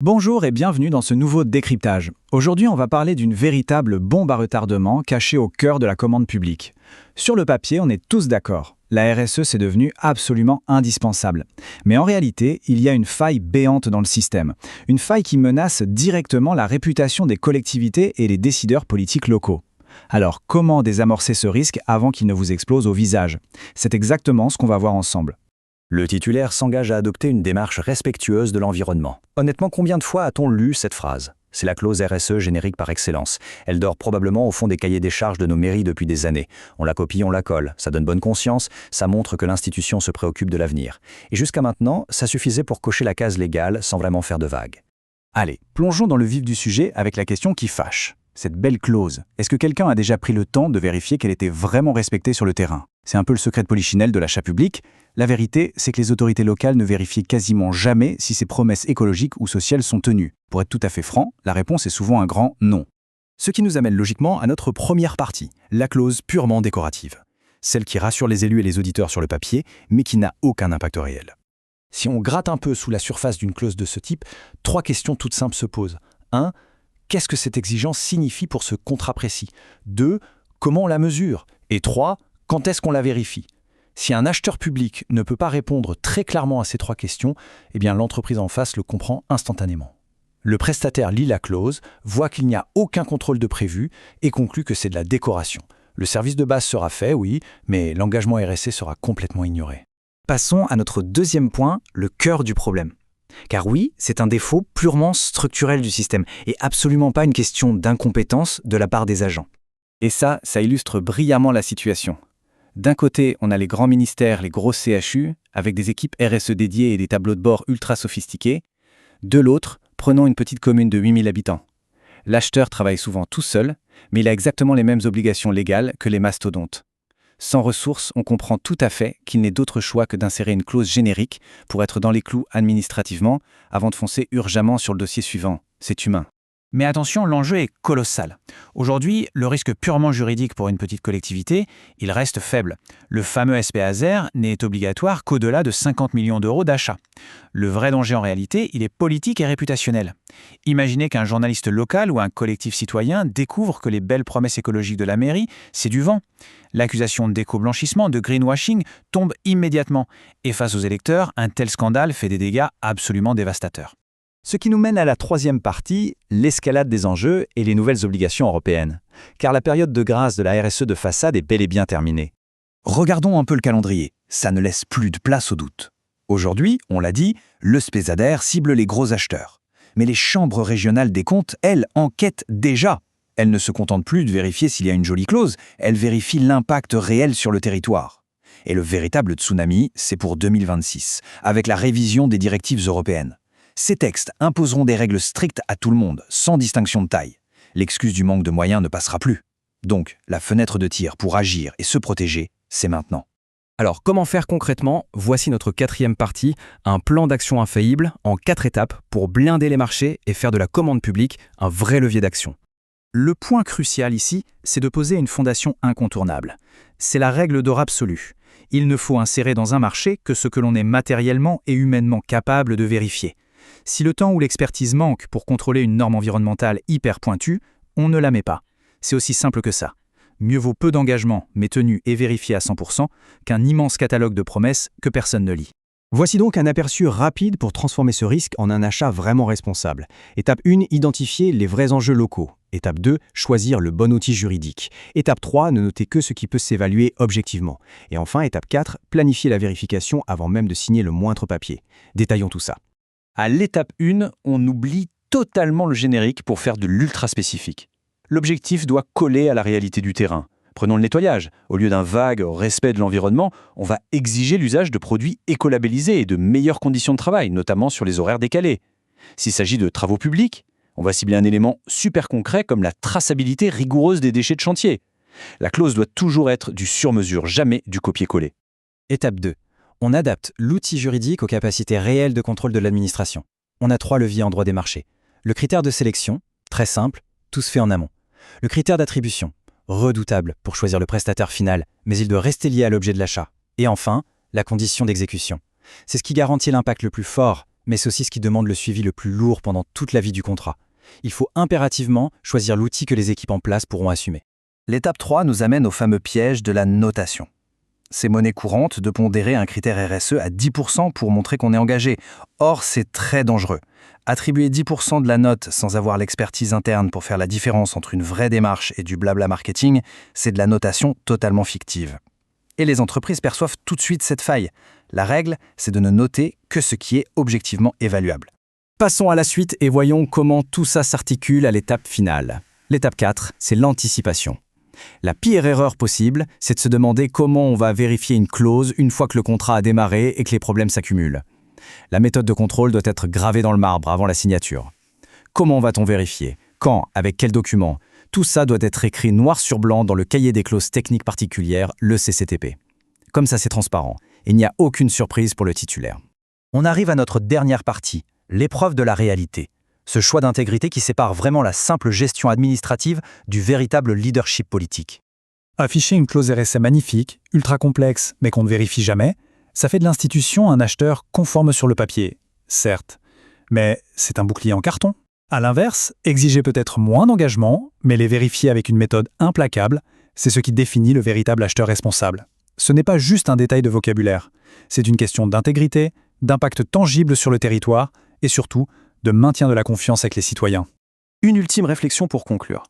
Bonjour et bienvenue dans ce nouveau décryptage. Aujourd'hui, on va parler d'une véritable bombe à retardement cachée au cœur de la commande publique. Sur le papier, on est tous d'accord. La RSE, c'est devenu absolument indispensable. Mais en réalité, il y a une faille béante dans le système. Une faille qui menace directement la réputation des collectivités et les décideurs politiques locaux. Alors, comment désamorcer ce risque avant qu'il ne vous explose au visage? C'est exactement ce qu'on va voir ensemble. Le titulaire s'engage à adopter une démarche respectueuse de l'environnement. Honnêtement, combien de fois a-t-on lu cette phrase? C'est la clause RSE générique par excellence. Elle dort probablement au fond des cahiers des charges de nos mairies depuis des années. On la copie, on la colle. Ça donne bonne conscience, ça montre que l'institution se préoccupe de l'avenir. Et jusqu'à maintenant, ça suffisait pour cocher la case légale sans vraiment faire de vagues. Allez, plongeons dans le vif du sujet avec la question qui fâche. Cette belle clause, est-ce que quelqu'un a déjà pris le temps de vérifier qu'elle était vraiment respectée sur le terrain? C'est un peu le secret de polichinelle de l'achat public. La vérité, c'est que les autorités locales ne vérifient quasiment jamais si ces promesses écologiques ou sociales sont tenues. Pour être tout à fait franc, la réponse est souvent un grand non. Ce qui nous amène logiquement à notre première partie, la clause purement décorative. Celle qui rassure les élus et les auditeurs sur le papier, mais qui n'a aucun impact réel. Si on gratte un peu sous la surface d'une clause de ce type, 3 questions toutes simples se posent. 1. Qu'est-ce que cette exigence signifie pour ce contrat précis? 2. Comment on la mesure? Et 3. Quand est-ce qu'on la vérifie? Si un acheteur public ne peut pas répondre très clairement à ces 3 questions, eh bien l'entreprise en face le comprend instantanément. Le prestataire lit la clause, voit qu'il n'y a aucun contrôle de prévu et conclut que c'est de la décoration. Le service de base sera fait, oui, mais l'engagement RSE sera complètement ignoré. Passons à notre deuxième point, le cœur du problème. Car oui, c'est un défaut purement structurel du système et absolument pas une question d'incompétence de la part des agents. Et ça illustre brillamment la situation. D'un côté, on a les grands ministères, les gros CHU, avec des équipes RSE dédiées et des tableaux de bord ultra sophistiqués. De l'autre, prenons une petite commune de 8000 habitants. L'acheteur travaille souvent tout seul, mais il a exactement les mêmes obligations légales que les mastodontes. Sans ressources, on comprend tout à fait qu'il n'est d'autre choix que d'insérer une clause générique pour être dans les clous administrativement avant de foncer urgemment sur le dossier suivant. C'est humain. Mais attention, l'enjeu est colossal. Aujourd'hui, le risque purement juridique pour une petite collectivité, il reste faible. Le fameux SPA0 n'est obligatoire qu'au-delà de 50 millions d'euros d'achat. Le vrai danger en réalité, il est politique et réputationnel. Imaginez qu'un journaliste local ou un collectif citoyen découvre que les belles promesses écologiques de la mairie, c'est du vent. L'accusation d'éco-blanchissement, de greenwashing, tombe immédiatement. Et face aux électeurs, un tel scandale fait des dégâts absolument dévastateurs. Ce qui nous mène à la troisième partie, l'escalade des enjeux et les nouvelles obligations européennes. Car la période de grâce de la RSE de façade est bel et bien terminée. Regardons un peu le calendrier, ça ne laisse plus de place au doute. Aujourd'hui, on l'a dit, le SPESADER cible les gros acheteurs. Mais les chambres régionales des comptes, elles, enquêtent déjà. Elles ne se contentent plus de vérifier s'il y a une jolie clause, elles vérifient l'impact réel sur le territoire. Et le véritable tsunami, c'est pour 2026, avec la révision des directives européennes. Ces textes imposeront des règles strictes à tout le monde, sans distinction de taille. L'excuse du manque de moyens ne passera plus. Donc, la fenêtre de tir pour agir et se protéger, c'est maintenant. Alors, comment faire concrètement? Voici notre 4e partie, un plan d'action infaillible en 4 étapes pour blinder les marchés et faire de la commande publique un vrai levier d'action. Le point crucial ici, c'est de poser une fondation incontournable. C'est la règle d'or absolue. Il ne faut insérer dans un marché que ce que l'on est matériellement et humainement capable de vérifier. Si le temps ou l'expertise manque pour contrôler une norme environnementale hyper pointue, on ne la met pas. C'est aussi simple que ça. Mieux vaut peu d'engagement, mais tenu et vérifié à 100%, qu'un immense catalogue de promesses que personne ne lit. Voici donc un aperçu rapide pour transformer ce risque en un achat vraiment responsable. Étape 1, identifier les vrais enjeux locaux. Étape 2, choisir le bon outil juridique. Étape 3, ne noter que ce qui peut s'évaluer objectivement. Et enfin, étape 4, planifier la vérification avant même de signer le moindre papier. Détaillons tout ça. À l'étape 1, on oublie totalement le générique pour faire de l'ultra spécifique. L'objectif doit coller à la réalité du terrain. Prenons le nettoyage. Au lieu d'un vague respect de l'environnement, on va exiger l'usage de produits écolabellisés et de meilleures conditions de travail, notamment sur les horaires décalés. S'il s'agit de travaux publics, on va cibler un élément super concret comme la traçabilité rigoureuse des déchets de chantier. La clause doit toujours être du sur-mesure, jamais du copier-coller. Étape 2. On adapte l'outil juridique aux capacités réelles de contrôle de l'administration. On a 3 leviers en droit des marchés. Le critère de sélection, très simple, tout se fait en amont. Le critère d'attribution, redoutable pour choisir le prestataire final, mais il doit rester lié à l'objet de l'achat. Et enfin, la condition d'exécution. C'est ce qui garantit l'impact le plus fort, mais c'est aussi ce qui demande le suivi le plus lourd pendant toute la vie du contrat. Il faut impérativement choisir l'outil que les équipes en place pourront assumer. L'étape 3 nous amène au fameux piège de la notation. C'est monnaie courante de pondérer un critère RSE à 10% pour montrer qu'on est engagé. Or, c'est très dangereux. Attribuer 10% de la note sans avoir l'expertise interne pour faire la différence entre une vraie démarche et du blabla marketing, c'est de la notation totalement fictive. Et les entreprises perçoivent tout de suite cette faille. La règle, c'est de ne noter que ce qui est objectivement évaluable. Passons à la suite et voyons comment tout ça s'articule à l'étape finale. L'étape 4, c'est l'anticipation. La pire erreur possible, c'est de se demander comment on va vérifier une clause une fois que le contrat a démarré et que les problèmes s'accumulent. La méthode de contrôle doit être gravée dans le marbre avant la signature. Comment va-t-on vérifier? Quand? Avec quels documents? Tout ça doit être écrit noir sur blanc dans le cahier des clauses techniques particulières, le CCTP. Comme ça, c'est transparent. Il n'y a aucune surprise pour le titulaire. On arrive à notre dernière partie, l'épreuve de la réalité. Ce choix d'intégrité qui sépare vraiment la simple gestion administrative du véritable leadership politique. Afficher une clause RSE magnifique, ultra complexe, mais qu'on ne vérifie jamais, ça fait de l'institution un acheteur conforme sur le papier, certes. Mais c'est un bouclier en carton. À l'inverse, exiger peut-être moins d'engagement, mais les vérifier avec une méthode implacable, c'est ce qui définit le véritable acheteur responsable. Ce n'est pas juste un détail de vocabulaire. C'est une question d'intégrité, d'impact tangible sur le territoire et surtout de maintien de la confiance avec les citoyens. Une ultime réflexion pour conclure.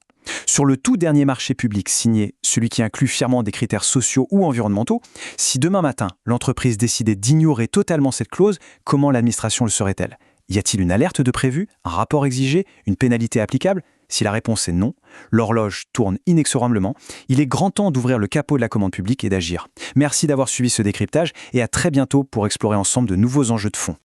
Sur le tout dernier marché public signé, celui qui inclut fièrement des critères sociaux ou environnementaux, si demain matin, l'entreprise décidait d'ignorer totalement cette clause, comment l'administration le saurait-elle? Y a-t-il une alerte de prévu, un rapport exigé, une pénalité applicable? Si la réponse est non, l'horloge tourne inexorablement. Il est grand temps d'ouvrir le capot de la commande publique et d'agir. Merci d'avoir suivi ce décryptage et à très bientôt pour explorer ensemble de nouveaux enjeux de fond.